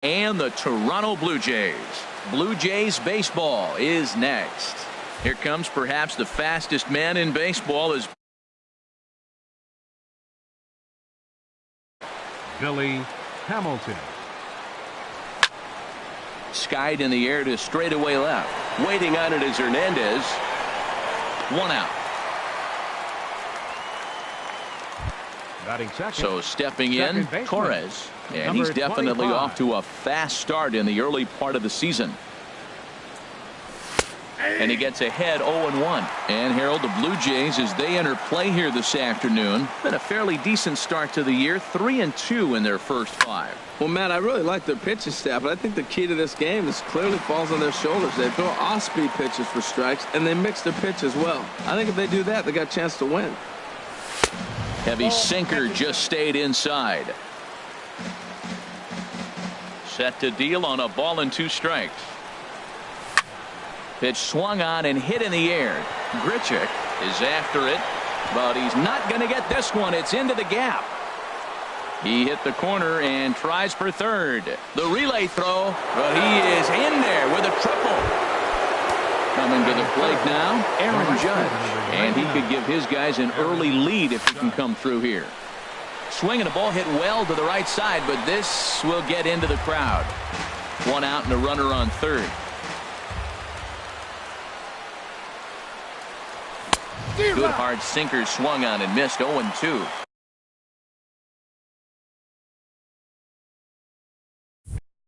And the Toronto Blue Jays. Blue Jays baseball is next. Here comes perhaps the fastest man in baseball as Billy Hamilton. Skied in the air to straightaway left. Waiting on it is Hernandez. 1 out. Batting second. So stepping in, Torres. And Number he's definitely 25. off to a fast start in the early part of the season. And he gets ahead 0-1. And Harold, the Blue Jays, as they enter play here this afternoon, been a fairly decent start to the year. 3-2 in their first 5. Well, Matt, I really like their pitching staff, but I think the key to this game is clearly falls on their shoulders. They throw off-speed pitches for strikes, and they mix their pitch as well. I think if they do that, they got a chance to win. Heavy sinker just stayed inside. Set to deal on a ball and 2 strikes. Pitch swung on and hit in the air. Grichuk is after it, but he's not going to get this one. It's into the gap. He hit the corner and tries for third. The relay throw, but he is in there with a triple. Coming to the plate now, Aaron Judge. And he could give his guys an early lead if he can come through here. Swing and a ball hit well to the right side, but this will get into the crowd. 1 out and a runner on third. Good hard sinker swung on and missed. 0-2.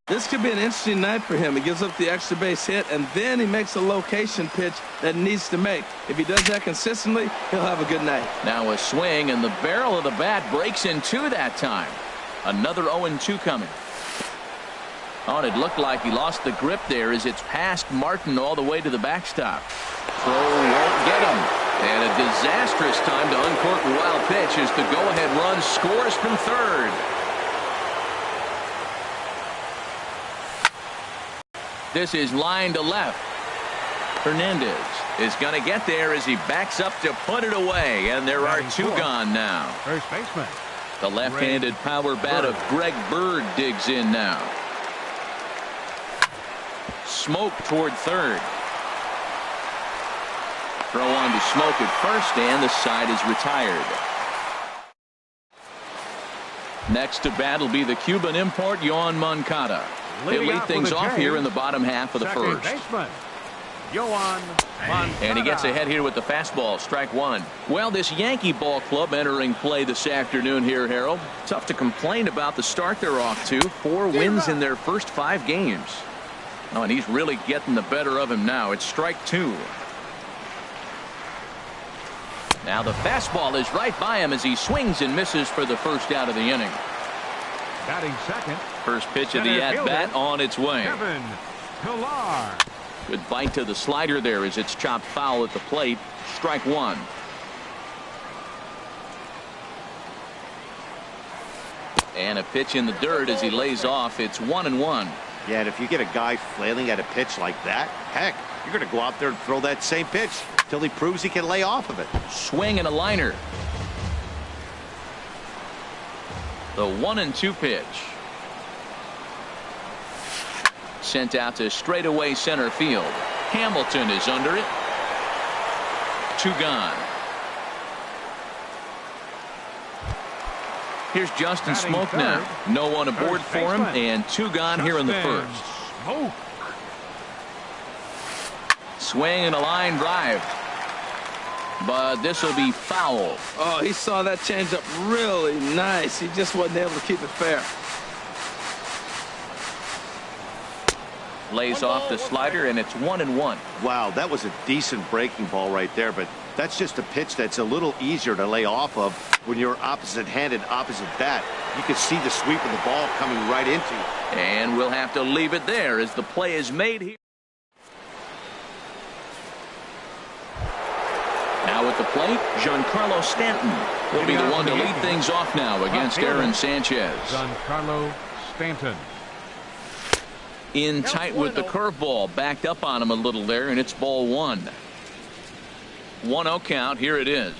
This could be an interesting night for him. He gives up the extra base hit, and then he makes a location pitch that he needs to make. If he does that consistently, he'll have a good night. Now a swing, and the barrel of the bat breaks in 2 that time. Another 0-2 coming. Oh, and it looked like he lost the grip there as it's past Martin all the way to the backstop. Throw won't get him. And a disastrous time to uncork a wild pitch as the go-ahead run scores from third. This is line to left. Hernandez is going to get there as he backs up to put it away, and there are 2 gone now. First baseman. The left-handed power bat of Greg Bird digs in now. Smoke toward third. Throw on to Smoke at first, and the side is retired. Next to bat will be the Cuban import, Yoan Moncada. He'll lead things off here in the bottom half of the first. Baseman, Yoan Moncada. And he gets ahead here with the fastball, strike 1. Well, this Yankee ball club entering play this afternoon here, Harold. Tough to complain about the start they're off to. 4 wins in their first 5 games. Oh, and he's really getting the better of him now. It's strike 2. Now the fastball is right by him as he swings and misses for the first out of the inning. Batting second. First pitch of the at-bat on its way. Kevin Pillar. Good bite to the slider there as it's chopped foul at the plate. Strike 1. And a pitch in the dirt as he lays off. It's 1-1. Yeah, and if you get a guy flailing at a pitch like that, heck, you're going to go out there and throw that same pitch till he proves he can lay off of it. Swing and a liner. The 1-2 pitch. Sent out to straightaway center field. Hamilton is under it. 2 gone. Here's Justin Smoke now. No one aboard for him, and 2 gone here in the first. Smoke. Swing and a line drive. But this will be foul. Oh, he saw that changeup really nice. He just wasn't able to keep it fair. Lays off the slider, and it's 1-1. Wow, that was a decent breaking ball right there, but that's just a pitch that's a little easier to lay off of when you're opposite-handed, opposite bat. You can see the sweep of the ball coming right into you. And we'll have to leave it there as the play is made here. Now at the plate, Giancarlo Stanton will be the one to lead things off now against Aaron Sanchez. Giancarlo Stanton. In tight with the curveball, backed up on him a little there, and it's ball 1. 1-0 count. Here it is.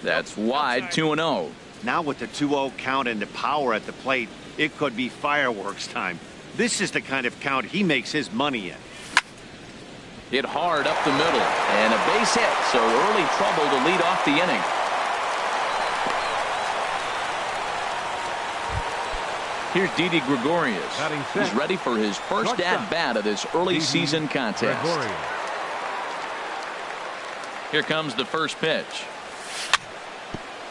That's wide. 2-0. Now with the 2-0 count and the power at the plate, it could be fireworks time. This is the kind of count he makes his money in. Hit hard up the middle, and a base hit, so early trouble to lead off the inning. Here's Didi Gregorius. He's ready for his first at-bat of this early season contest. Here comes the first pitch.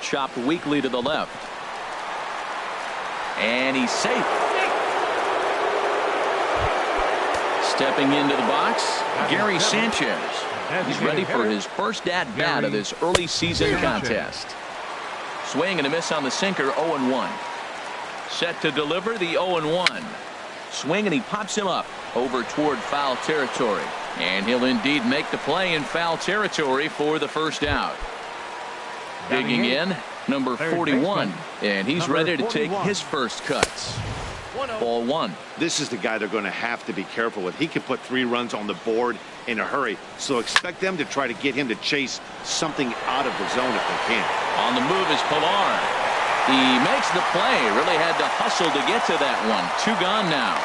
Chopped weakly to the left. And he's safe. Stepping into the box, Gary Sanchez. He's ready for his first at-bat of this early season contest. Swing and a miss on the sinker, 0-1. Set to deliver the 0-1. Swing and he pops him up over toward foul territory. And he'll indeed make the play in foul territory for the first out. Digging in, number 41. And he's ready to take his first cuts. Ball one. This is the guy they're going to have to be careful with. He can put 3 runs on the board in a hurry. So expect them to try to get him to chase something out of the zone if they can. On the move is Pilar. He makes the play. Really had to hustle to get to that one. 2 gone now.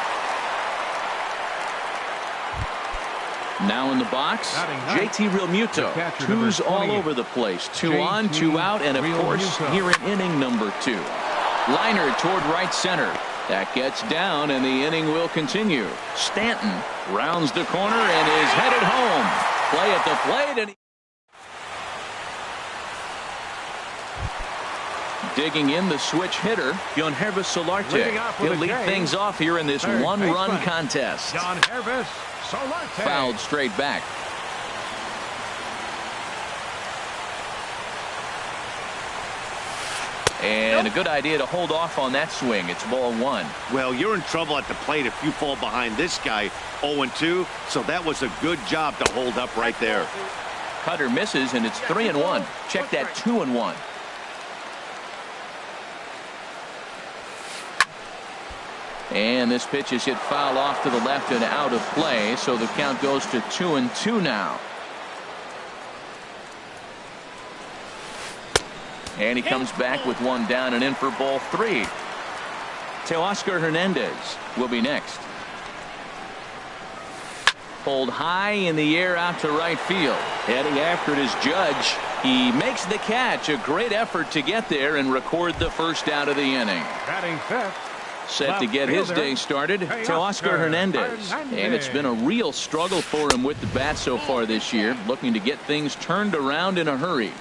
Now in the box, JT Realmuto. 2's all over the place. 2 on, 2 out, and of course, here in inning number 2. Liner toward right center. That gets down, and the inning will continue. Stanton rounds the corner and is headed home. Play at the plate, and digging in the switch hitter, Yonhervis Solarte. He'll lead things off here in this 1-run contest. Yonhervis Solarte. Fouled straight back. And a good idea to hold off on that swing. It's ball 1. Well, you're in trouble at the plate if you fall behind this guy 0-2. So that was a good job to hold up right there. Cutter misses, and it's 3-1. Check that 2-1. And this pitch is hit foul off to the left and out of play, so the count goes to 2-2 now. And he comes back with 1 down and in for ball 3. Teoscar Hernandez will be next. Pulled high in the air out to right field. Heading after it is Judge. He makes the catch. A great effort to get there and record the first out of the inning. Batting fifth. Set to get his day started, Teoscar Hernandez. And it's been a real struggle for him with the bat so far this year, looking to get things turned around in a hurry.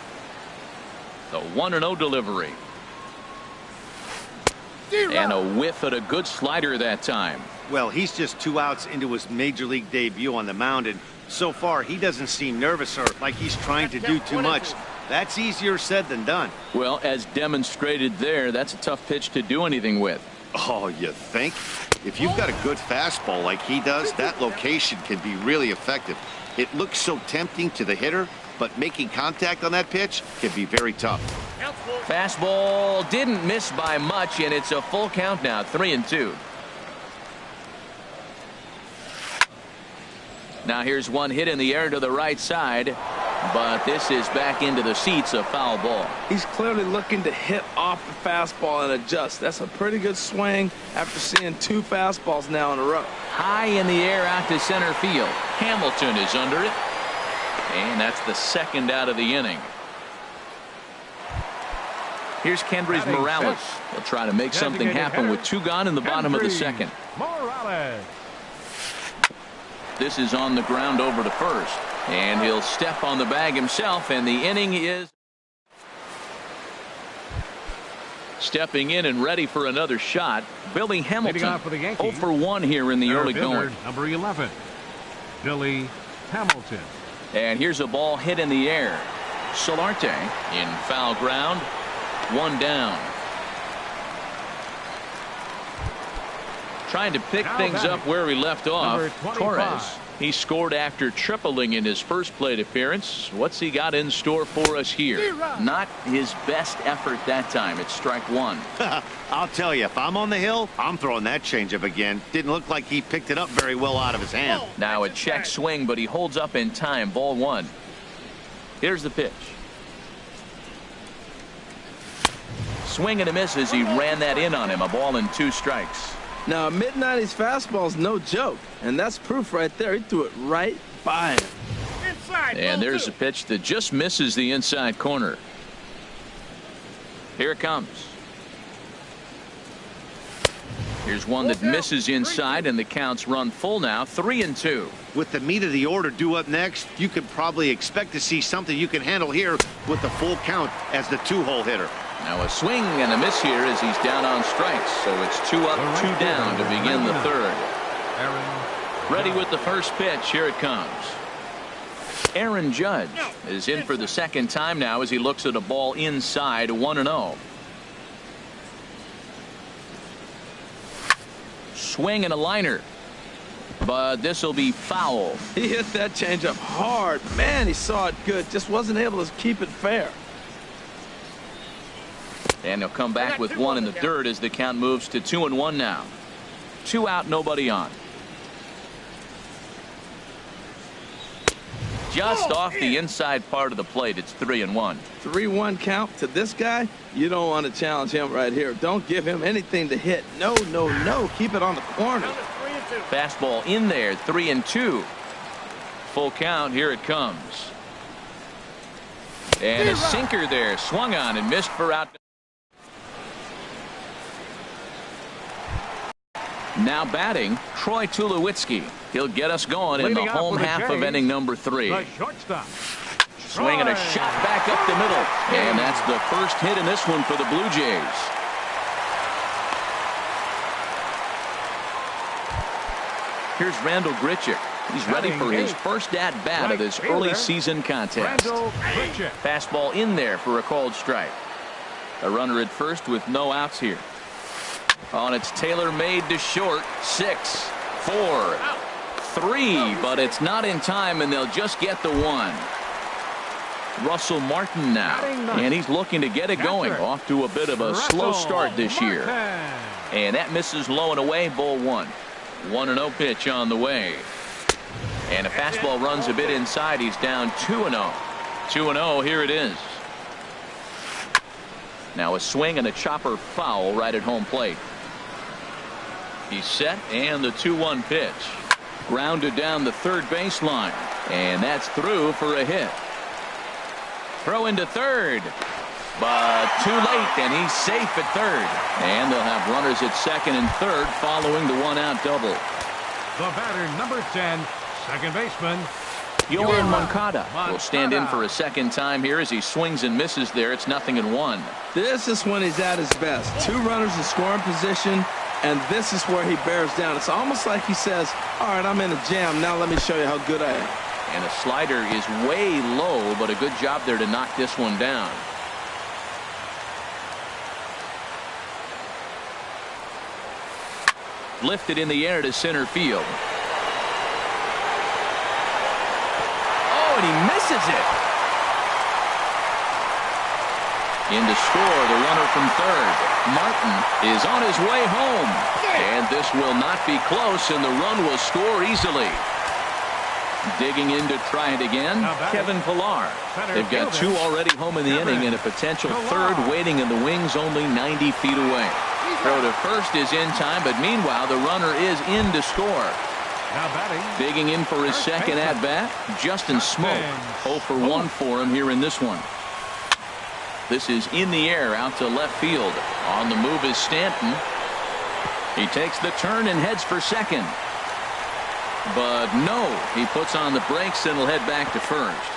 The 1-0 delivery. And a whiff at a good slider that time. Well, he's just 2 outs into his major league debut on the mound, and so far he doesn't seem nervous or like he's trying to do too much. That's easier said than done. Well, as demonstrated there, that's a tough pitch to do anything with. Oh, you think? If you've got a good fastball like he does, that location can be really effective. It looks so tempting to the hitter, but making contact on that pitch can be very tough. Fastball didn't miss by much, and it's a full count now, 3-2. Now here's one hit in the air to the right side, but this is back into the seats, a foul ball. He's clearly looking to hit off the fastball and adjust. That's a pretty good swing after seeing 2 fastballs now in a row. High in the air out to center field. Hamilton is under it. And that's the second out of the inning. Here's Kendrys Morales. He'll try to make something happen with 2 gone in the bottom of the second. Morales. This is on the ground over to first. And he'll step on the bag himself, and the inning is stepping in and ready for another shot. Billy Hamilton, 0 for 1 here in the early going. Number 11, Billy Hamilton. And here's a ball hit in the air. Solarte in foul ground. 1 down. Trying to pick things up where he left off. Torres. He scored after tripling in his first plate appearance. What's he got in store for us here? Not his best effort that time. It's strike 1. I'll tell you, if I'm on the hill, I'm throwing that changeup again. Didn't look like he picked it up very well out of his hand. Now a check swing, but he holds up in time. Ball 1. Here's the pitch. swing and a miss as he ran that in on him. A ball and 2 strikes. Now, a mid-90s fastball is no joke, and that's proof right there. He threw it right by him. And there's a pitch that just misses the inside corner. Here it comes. Here's one that misses inside, and the count's run full now, 3-2. With the meat of the order due up next, you can probably expect to see something you can handle here with the full count as the 2-hole hitter. Now a swing and a miss here as he's down on strikes. So it's 2 up, 2 down to begin the third. Ready with the first pitch. Here it comes. Aaron Judge is in for the second time now as he looks at a ball inside, 1-0. Swing and a liner. But this will be foul. He hit that changeup hard. Man, he saw it good. Just wasn't able to keep it fair. And he'll come back with 1 in the dirt as the count moves to 2-1 now. 2 out, nobody on. Just off the inside part of the plate. It's 3-1. 3-1 count to this guy. You don't want to challenge him right here. Don't give him anything to hit. No, no, no. Keep it on the corner. Fastball in there, 3-2. Full count. Here it comes. And a sinker there, swung on and missed for out. Now batting, Troy Tulowitzki. He'll get us going in the home half of inning number 3. The shortstop. Swinging a shot back up the middle. And that's the first hit in this one for the Blue Jays. Here's Randall Grichuk. He's ready for his first at-bat of this early season contest. Fastball in there for a called strike. A runner at first with no outs here. Oh, and it's tailor-made to short. 6, 4, 3, but it's not in time, and they'll just get the 1. Russell Martin now, and he's looking to get it going. Off to a bit of a slow start this year. And that misses low and away, ball 1. 1-0 pitch on the way. And a fastball runs a bit inside. He's down 2-0. 2-0, here it is. Now a swing and a chopper foul right at home plate. He's set, and the 2-1 pitch. Grounded down the third baseline. And that's through for a hit. Throw into third. But too late, and he's safe at third. And they'll have runners at second and third following the 1-out double. The batter, number 10, second baseman, Yohan Moncada will stand in for a second time here as he swings and misses there. It's 0-1. This is when he's at his best. 2 runners in scoring position, and this is where he bears down. It's almost like he says, all right, I'm in a jam. Now let me show you how good I am. And a slider is way low, but a good job there to knock this one down. Lifted in the air to center field. And he misses it. In to score, the runner from third. Martin is on his way home. And this will not be close, and the run will score easily. Digging in to try it again, Kevin Pillar. They've got 2 already home in the inning and a potential third waiting in the wings only 90 feet away. Throw to first is in time, but meanwhile the runner is in to score. Digging in for his second at-bat, Justin Smoke. 0 for 1 for him here in this one. This is in the air out to left field. On the move is Stanton. He takes the turn and heads for second. But no, he puts on the brakes and will head back to first.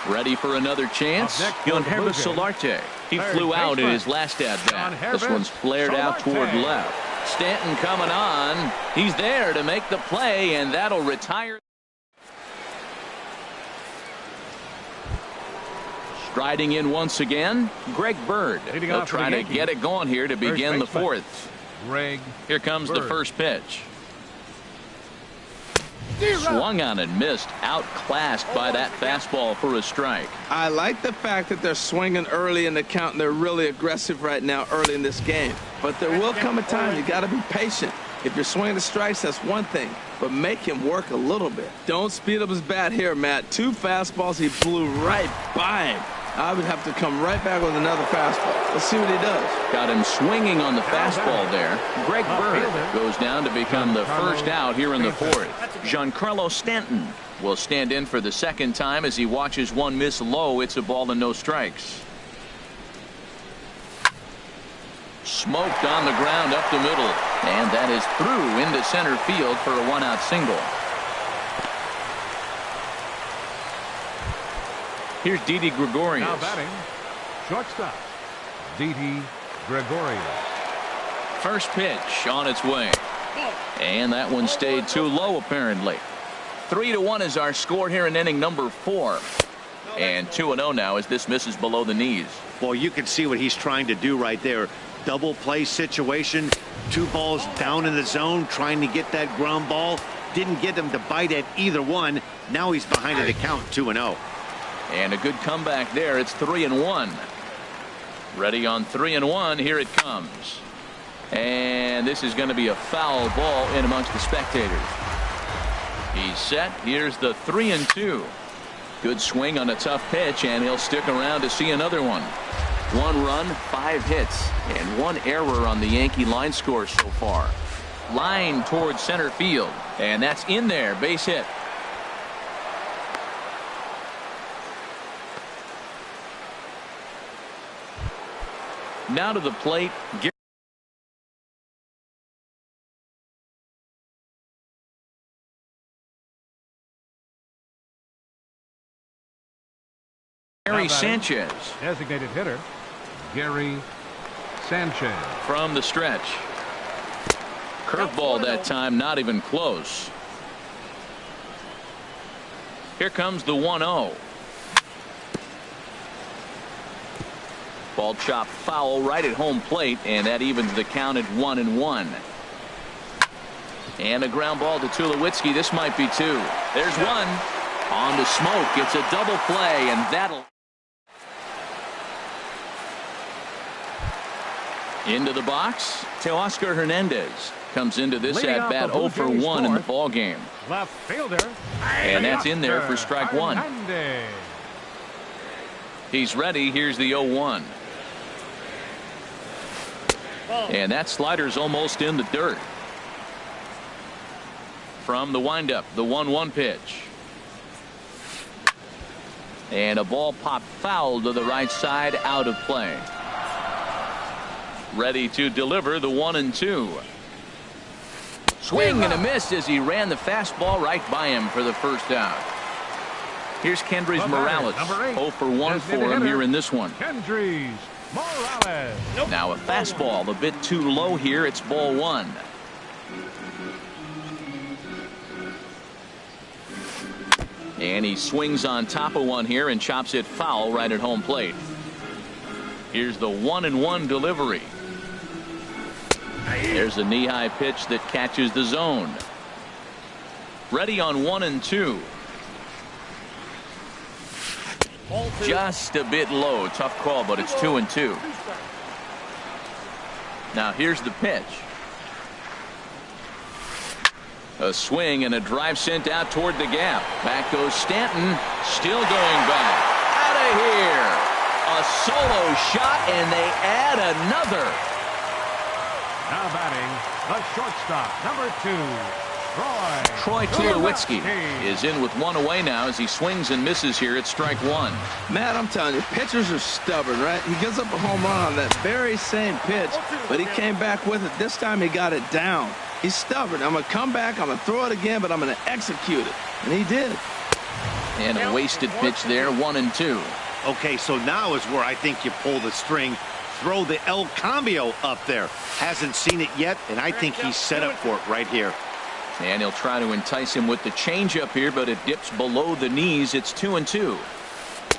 Ready for another chance? Yohann Solarte. He flew out in his last at-bat. This one's flared out toward left. Stanton coming on. He's there to make the play, and that'll retire. Striding in once again, Greg Bird. They'll try to get it going here to begin the fourth. Here comes the first pitch. Swung on and missed, outclassed by that fastball for a strike. I like the fact that they're swinging early in the count, and they're really aggressive right now early in this game. But there will come a time you got to be patient. If you're swinging the strikes, that's one thing, but make him work a little bit. Don't speed up his bat here, Matt. 2 fastballs, he blew right by him. I would have to come right back with another fastball. Let's see what he does. Got him swinging on the fastball there. Greg Bird goes down to become the first out here in the 4th. Giancarlo Stanton will stand in for the second time as he watches one miss low. It's a ball and no strikes. Smoked on the ground up the middle, and that is through into center field for a 1-out single. Here's Didi Gregorius. Now batting, shortstop, Didi Gregorius. First pitch on its way, and that one stayed too low apparently. 3-1 is our score here in inning number 4, and 2-0 now as this misses below the knees. Well, you can see what he's trying to do right there. Double play situation, 2 balls down in the zone, trying to get that ground ball. Didn't get him to bite at either one. Now he's behind at the count, 2-0. And a good comeback there. It's 3-1. Ready on 3-1. Here it comes. And this is going to be a foul ball in amongst the spectators. He's set. Here's the 3-2. Good swing on a tough pitch, and he'll stick around to see another one. 1 run, 5 hits, and 1 error on the Yankee line score so far. Line towards center field, and that's in there. Base hit. Now to the plate. Gary Sanchez. Designated hitter, Gary Sanchez. From the stretch. Curveball that time, not even close. Here comes the 1-0. Ball chopped foul right at home plate, and that evens the count at 1-1. And a ground ball to Tulowitzki. This might be 2. There's one. On to Smoke. It's a double play, and that'll. Into the box. Teoscar Hernandez comes into this at bat 0 for 1 in the ball game. Left fielder. And that's in there for strike 1. Hernandez. He's ready. Here's the 0-1. And that slider's almost in the dirt. From the windup, the 1-1 pitch. And a ball popped foul to the right side, out of play. Ready to deliver the 1-2. Swing and a miss as he ran the fastball right by him for the first out. Here's Kendrys Morales. 0 for 1 for him here in this one. Kendrys Morales. Now a fastball a bit too low here. It's ball 1. And he swings on top of one here and chops it foul right at home plate. Here's the 1-1 delivery. There's a knee-high pitch that catches the zone. Ready on 1-2. Just a bit low. Tough call, but it's 2-2. Now here's the pitch. A swing and a drive sent out toward the gap. Back goes Stanton. Still going back. Out of here. A solo shot, and they add another. Now batting, the shortstop, number 2. Troy Tulowitzki is in with 1 away now as he swings and misses here at strike 1. Matt, I'm telling you, pitchers are stubborn, right? He gives up a home run on that very same pitch, but he came back with it. This time he got it down. He's stubborn. I'm going to come back, I'm going to throw it again, but I'm going to execute it. And he did. And a wasted pitch there, 1-2. Okay, so now is where I think you pull the string. Throw the El Cambio up there. Hasn't seen it yet, and I think he's set up for it right here. And he'll try to entice him with the changeup here, but it dips below the knees. It's 2-2.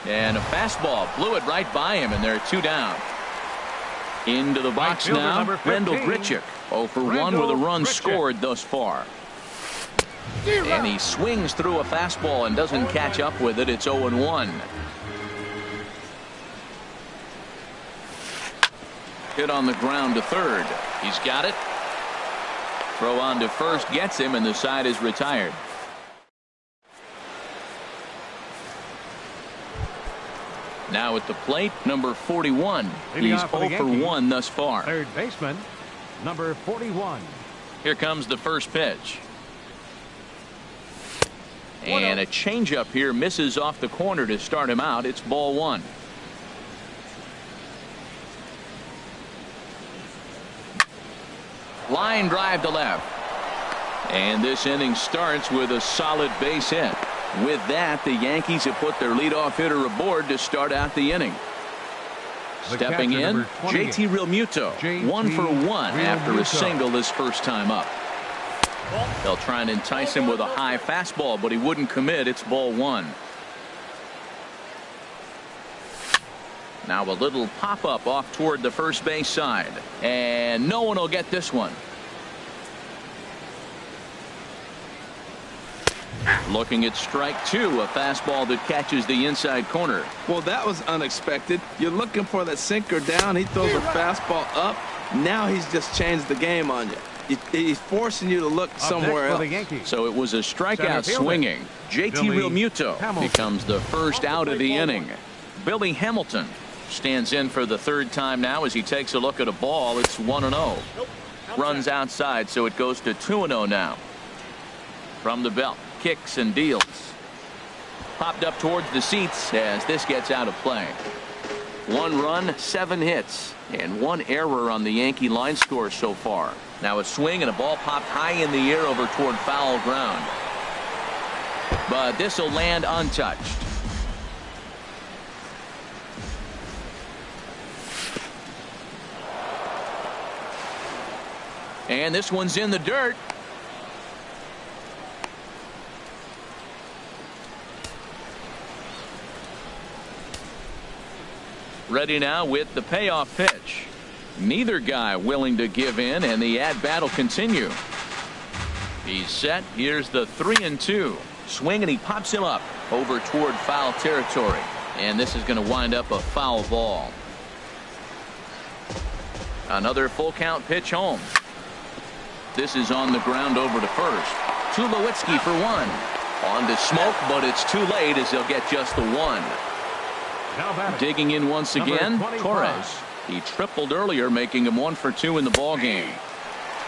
And a fastball blew it right by him, and there are 2 down. Into the box now, Randall Grichuk. 0 for 1 with a run scored thus far. And he swings through a fastball and doesn't catch up with it. It's 0-1. Hit on the ground to third. He's got it. Throw on to first gets him, and the side is retired. Now at the plate, number 41. He's 0 for 1 thus far. Third baseman, number 41. Here comes the first pitch. And a changeup here misses off the corner to start him out. It's ball 1. Line drive to left. And this inning starts with a solid base hit. With that, the Yankees have put their leadoff hitter aboard to start out the inning. Stepping in, JT Realmuto, 1 for 1 after a single his first time up. They'll try and entice him with a high fastball, but he wouldn't commit. It's ball 1. Now a little pop-up off toward the first base side. And no one will get this one. Looking at strike 2, a fastball that catches the inside corner. Well, that was unexpected. You're looking for that sinker down. He throws a fastball up. Now he's just changed the game on you. He's forcing you to look somewhere else. So it was a strikeout swinging. JT Realmuto becomes the first out of the inning. Billy Hamilton stands in for the third time now as he takes a look at a ball. It's 1-0. Runs outside, so it goes to 2-0 now. From the belt, kicks and deals. Popped up towards the seats as this gets out of play. 1 run, 7 hits, and 1 error on the Yankee line score so far. Now a swing and a ball popped high in the air over toward foul ground. But this will land untouched. And this one's in the dirt. Ready now with the payoff pitch. Neither guy willing to give in, and the at-bat will continue. He's set. Here's the 3-2. Swing, and he pops him up over toward foul territory. And this is going to wind up a foul ball. Another full count pitch home. This is on the ground over to first. Tulowitzki for 1. On to Smoke, but it's too late as they'll get just the 1. Digging in once again, Torres. He tripled earlier, making him 1 for 2 in the ball game.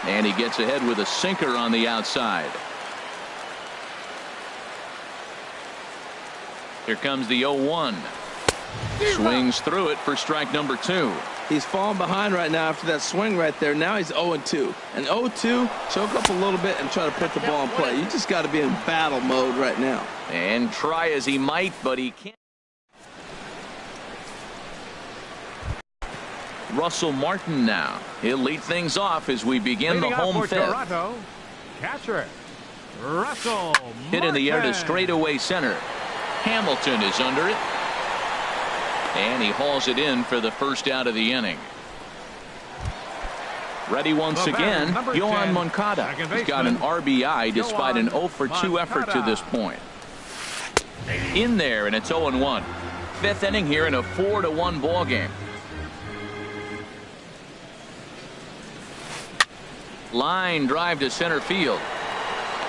And he gets ahead with a sinker on the outside. Here comes the 0-1. Swings through it for strike number 2. He's falling behind right now after that swing right there. Now he's 0-2. And 0-2, choke up a little bit and try to put the ball in play. You just got to be in battle mode right now. And try as he might, but he can't. Russell Martin now. He'll lead things off as we begin the home fifth. Toronto, catcher Russell Hit in the air to straightaway center. Hamilton is under it. And he hauls it in for the first out of the inning. Ready once again, Yohan Moncada. He's got an RBI despite an 0 for 2 effort to this point. In there, and it's 0-1. Fifth inning here in a 4-1 ball game. Line drive to center field.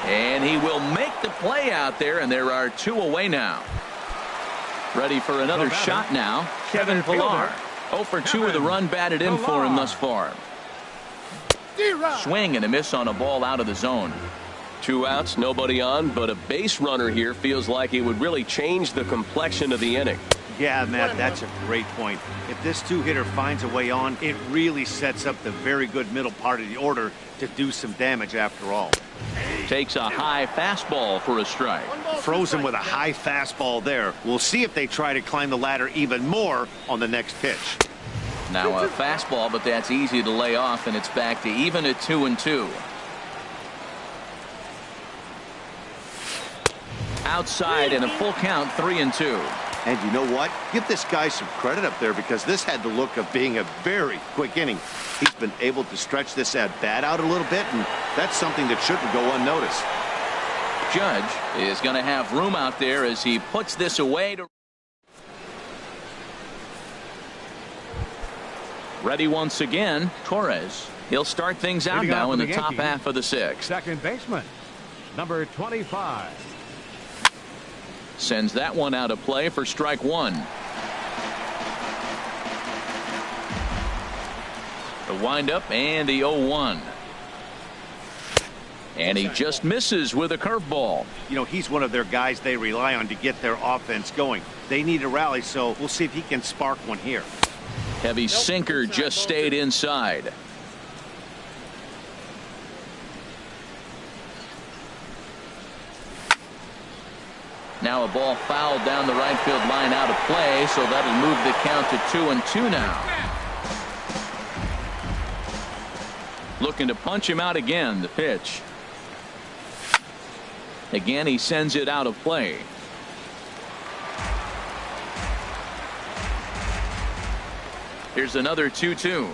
And he will make the play out there, and there are 2 away now. Ready for another shot now, Kevin Pillar. 0 for 2 with a run batted in for him thus far. Swing and a miss on a ball out of the zone. 2 outs, nobody on, but a base runner here feels like it would really change the complexion of the inning. Yeah, Matt, that's a great point. If this 2-hitter finds a way on, it really sets up the very good middle part of the order to do some damage after all. Takes a high fastball for a strike. Throws him with a high fastball there. We'll see if they try to climb the ladder even more on the next pitch. Now a fastball, but that's easy to lay off, and it's back to even at 2-2. Outside and a full count, 3-2. And you know what? Give this guy some credit up there because this had the look of being a very quick inning. He's been able to stretch this at-bat out a little bit, and that's something that shouldn't go unnoticed. Judge is going to have room out there as he puts this away. Ready once again, Torres. He'll start things out Leading now off in for the the top Yankees, half of the sixth. second baseman, number 25. Sends that one out of play for strike one. The windup and the 0-1. And he just misses with a curveball. You know, he's one of their guys they rely on to get their offense going. They need a rally, so we'll see if he can spark one here. Heavy sinker just stayed inside. Now a ball fouled down the right field line out of play, so that'll move the count to 2-2 now. Looking to punch him out again. The pitch. Again, he sends it out of play. Here's another 2-2.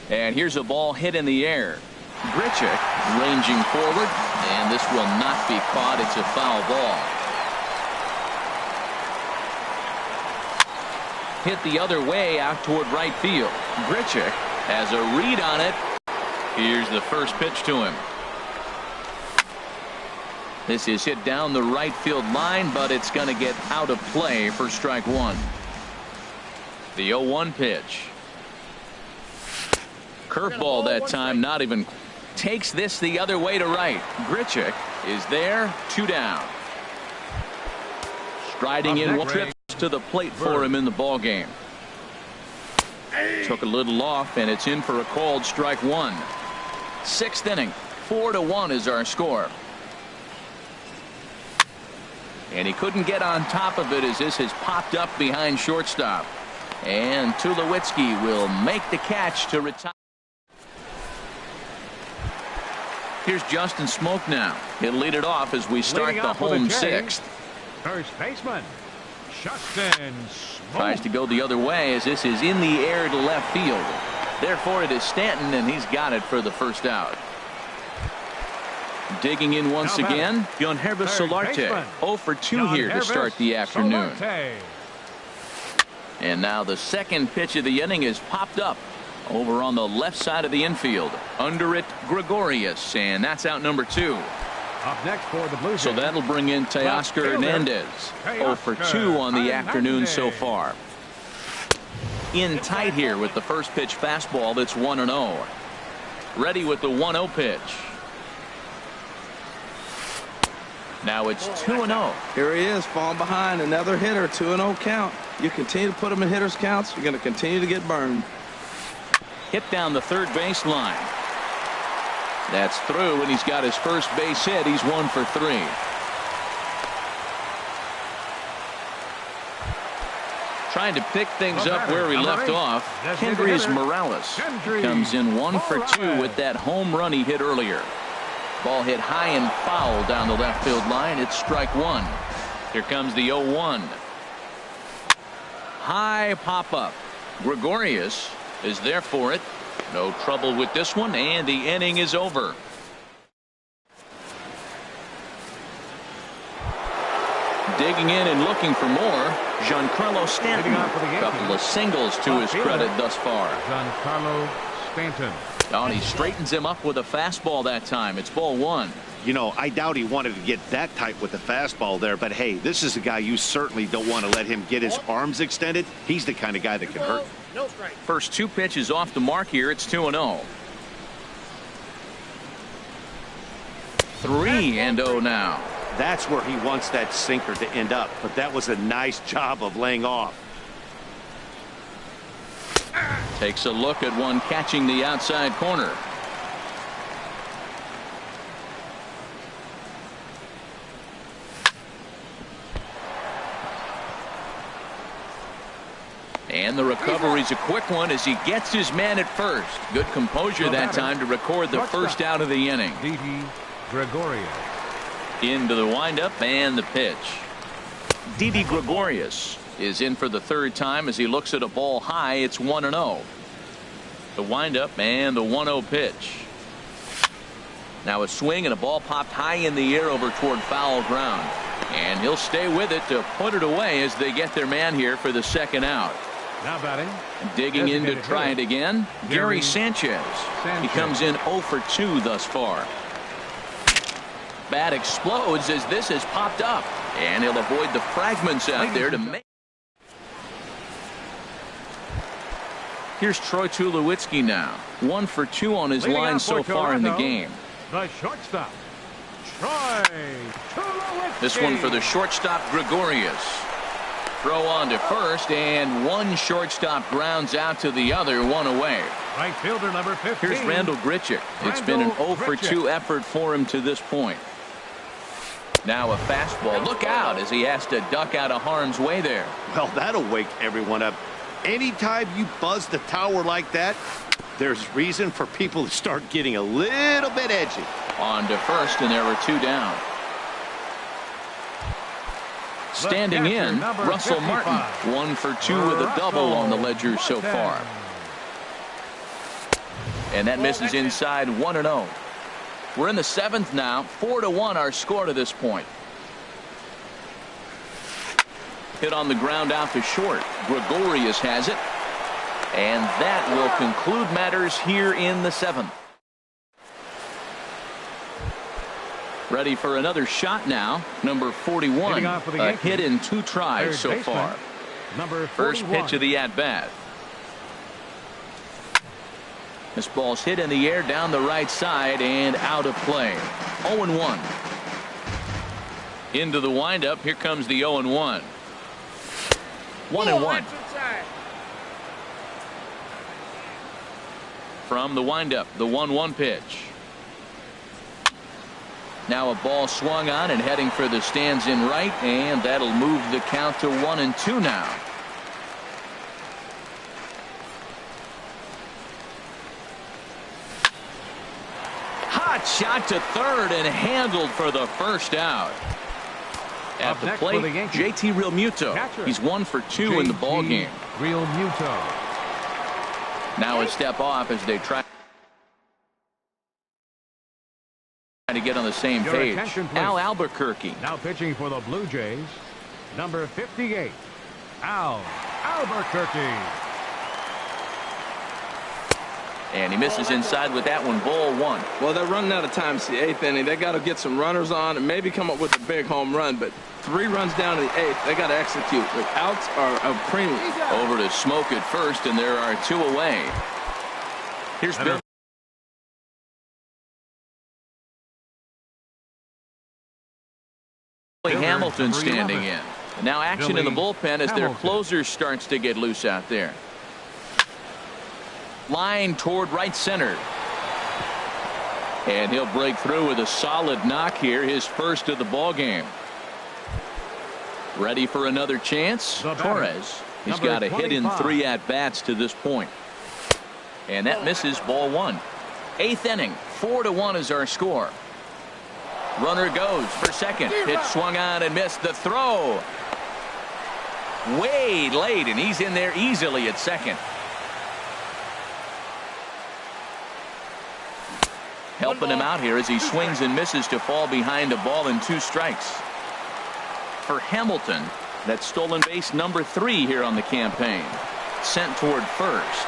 And here's a ball hit in the air. Grichuk ranging forward, and this will not be caught. It's a foul ball. Hit the other way out toward right field. Grichuk has a read on it. Here's the first pitch to him. This is hit down the right field line, but it's going to get out of play for strike one. The 0-1 pitch. Curveball that time, not even. Takes this the other way to right. Grichuk is there, 2 down. Striding in one trip to the plate for him in the ball game. Took a little off, and it's in for a called strike one. Sixth inning, 4-1 is our score. And he couldn't get on top of it as this has popped up behind shortstop. And Tulowitzki will make the catch to retire. Here's Justin Smoke now. He'll lead it off as we start the home sixth. First baseman, Justin Smoke. Tries to go the other way as this is in the air to left field. Therefore, it is Stanton, and he's got it for the first out. Digging in once again, Yangervis Solarte. 0 for 2 here to start the afternoon. And now the second pitch of the inning is popped up over on the left side of the infield. Under it, Gregorius, and that's out number 2. Up next for the Blue Jays. So that'll bring in Teoscar Hernandez. 0 for 2 on the afternoon so far. In tight here with the first pitch fastball that's 1-0. Ready with the 1-0 pitch. Now it's 2-0. Here he is, falling behind, another hitter, 2-0 count. You continue to put him in hitters counts, you're going to continue to get burned. Hit down the third base line. That's through, and he's got his first base hit. He's 1 for 3. Trying to pick things up where he left off. Kendrys Morales comes in 1 for 2 with that home run he hit earlier. Ball hit high and foul down the left field line. It's strike one. Here comes the 0-1. High pop up. Gregorius is there for it. No trouble with this one, and the inning is over. Digging in and looking for more, Giancarlo Stanton. A couple of singles to his credit thus far. Giancarlo Stanton. Oh, and he straightens him up with a fastball that time. It's ball one. You know, I doubt he wanted to get that tight with the fastball there, but hey, this is a guy you certainly don't want to let him get his arms extended. He's the kind of guy that can hurt. No strike. First 2 pitches off the mark here. It's 2-0. 3-0 now. That's where he wants that sinker to end up, but that was a nice job of laying off. Takes a look at one catching the outside corner. And the recovery's a quick one as he gets his man at first. Good composure that time to record the first out of the inning. Didi Gregorius. Into the windup and the pitch. Didi Gregorius is in for the third time as he looks at a ball high. It's 1-0. The windup and the 1-0 pitch. Now a swing and a ball popped high in the air over toward foul ground. And he'll stay with it to put it away as they get their man here for the second out. Now batting. Digging in to Designated try hitter, it again. Gary Sanchez. He comes in 0 for 2 thus far. Bat explodes as this has popped up. And he'll avoid the fragments out there to make. Here's Troy Tulowitzki now. 1 for 2 on his Leading line off so for far in the Toronto, game. The shortstop, Troy Tulowitzki. This one for the shortstop, Gregorius. Throw on to first, and one shortstop grounds out to the other, 1 away. Right fielder number 15. Here's Randall Grichuk. It's been an 0 for 2 effort for him to this point. Now a fastball. Look out as he has to duck out of harm's way there. Well, that'll wake everyone up. Anytime you buzz the tower like that, there's reason for people to start getting a little bit edgy. On to first, and there were 2 down. Standing in, Russell 55. Martin. 1 for 2 with a double on the ledger so far. And that misses inside 1-0. We're in the 7th now. 4-1 our score to this point. Hit on the ground out to short. Gregorius has it. And that will conclude matters here in the 7th. Ready for another shot now. Number 41. A hit in 2 tries so far. Number 41. First pitch of the at-bat. This ball's hit in the air down the right side and out of play. 0-1. Into the windup. Here comes the 0-1. 1-1. From the windup, the 1-1 pitch. Now a ball swung on and heading for the stands in right, and that'll move the count to 1-2 now. Hot shot to third and handled for the first out. At the plate, JT Realmuto. He's 1 for 2 in the ball game. Realmuto. Now a step off as they try to get on the same page. Al Albuquerque. Now pitching for the Blue Jays, number 58, Al Albuquerque. And he misses inside with that one. Ball 1. Well, they're running out of time. It's the 8th inning. They got to get some runners on and maybe come up with a big home run. But 3 runs down to the 8th. They got to execute. The outs are a premium. Over to Smoke at first, and there are 2 away. Here's Bill Hamilton standing in. Now action in the bullpen as their closer starts to get loose out there. Line toward right center. And he'll break through with a solid knock here, his first of the ball game. Ready for another chance? Torres. He's got a hit in 3 at-bats to this point. And that misses. Ball 1. 8th inning. 4-1 is our score. Runner goes for second. Pitch swung on and missed. The throw. Way late, and he's in there easily at second. Helping him out here as he swings and misses to fall behind a ball and 2 strikes. For Hamilton, that's stolen base number 3 here on the campaign. Sent toward first.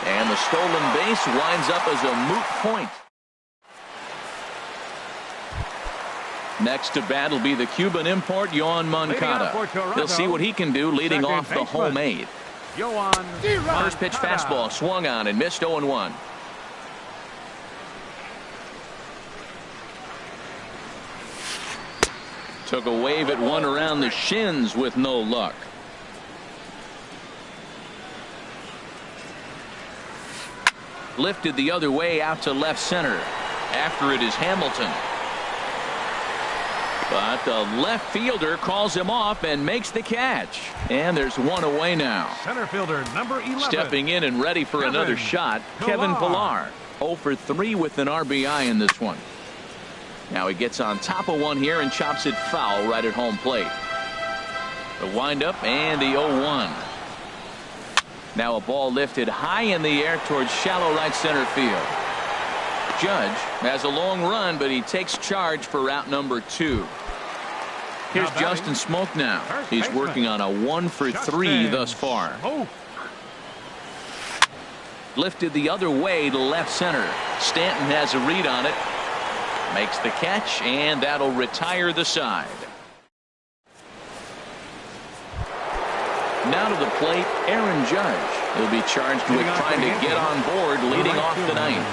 And the stolen base winds up as a moot point. Next to bat will be the Cuban import, Yoan Moncada. He'll see what he can do leading off the home 8. First pitch fastball swung on and missed. 0-1. Took a wave at one around the shins with no luck. Lifted the other way out to left center. After it is Hamilton. But the left fielder calls him off and makes the catch. And there's 1 away now. Center fielder number 11. Stepping in and ready for another shot, Kevin Pillar. 0 for 3 with an RBI in this one. Now he gets on top of one here and chops it foul right at home plate. The windup and the 0-1. Now a ball lifted high in the air towards shallow right center field. Judge has a long run, but he takes charge for route number 2. Here's Justin Smoke now. He's working on a 1 for 3 thus far. Lifted the other way to left center. Stanton has a read on it. Makes the catch, and that'll retire the side. Now to the plate, Aaron Judge. He'll be charged with trying to get on board leading off the ninth.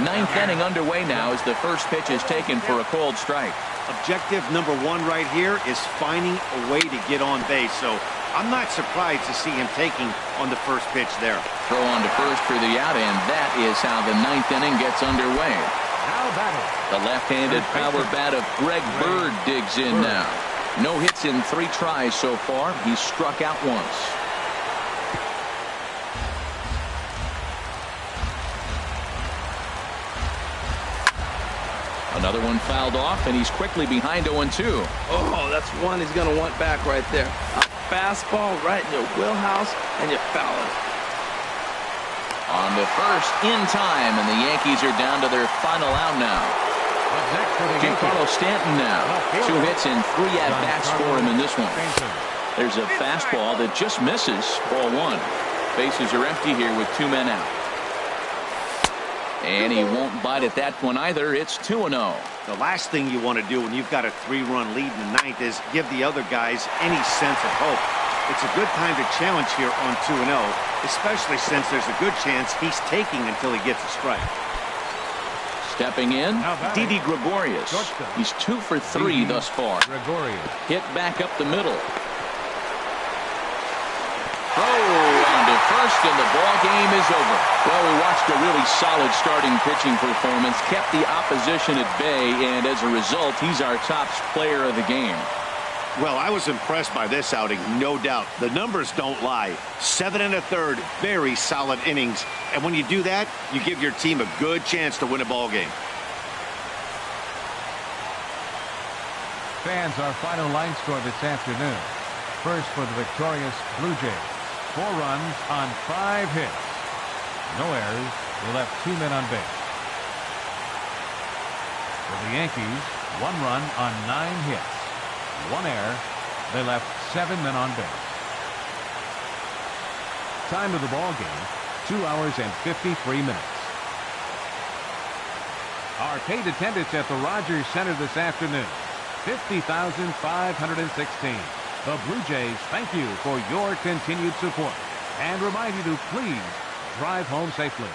Ninth inning underway now as the first pitch is taken for a called strike. Objective number one right here is finding a way to get on base. So I'm not surprised to see him taking on the first pitch there. Throw on to first for the out, and that is how the ninth inning gets underway. The left-handed power bat of Greg Bird digs in now. No hits in 3 tries so far. He's struck out once. Another one fouled off, and he's quickly behind 0-2. Oh, that's one he's going to want back right there. A fastball right in your wheelhouse, and you foul it. On to first in time, and the Yankees are down to their final out now. Giancarlo Stanton now. 2 hits and 3 at-bats for him in this one. There's a fastball that just misses. Ball 1. Bases are empty here with 2 men out. And he won't bite at that one either. It's 2-0. The last thing you want to do when you've got a 3-run lead in the ninth is give the other guys any sense of hope. It's a good time to challenge here on 2-0, especially since there's a good chance he's taking until he gets a strike. Stepping in, Didi Gregorius. He's 2 for 3 thus far. Hit back up the middle. Throw on to first, and the ball game is over. Well, we watched a really solid starting pitching performance, kept the opposition at bay, and as a result, he's our top player of the game. Well, I was impressed by this outing, no doubt. The numbers don't lie. 7 1/3, very solid innings. And when you do that, you give your team a good chance to win a ball game. Fans, our final line score this afternoon. First for the victorious Blue Jays. 4 runs on 5 hits. No errors. They left 2 men on base. For the Yankees, 1 run on 9 hits. 1 error. They left 7 men on base. Time of the ball game, 2 hours and 53 minutes. Our paid attendance at the Rogers Center this afternoon, 50,516. The Blue Jays thank you for your continued support and remind you to please drive home safely.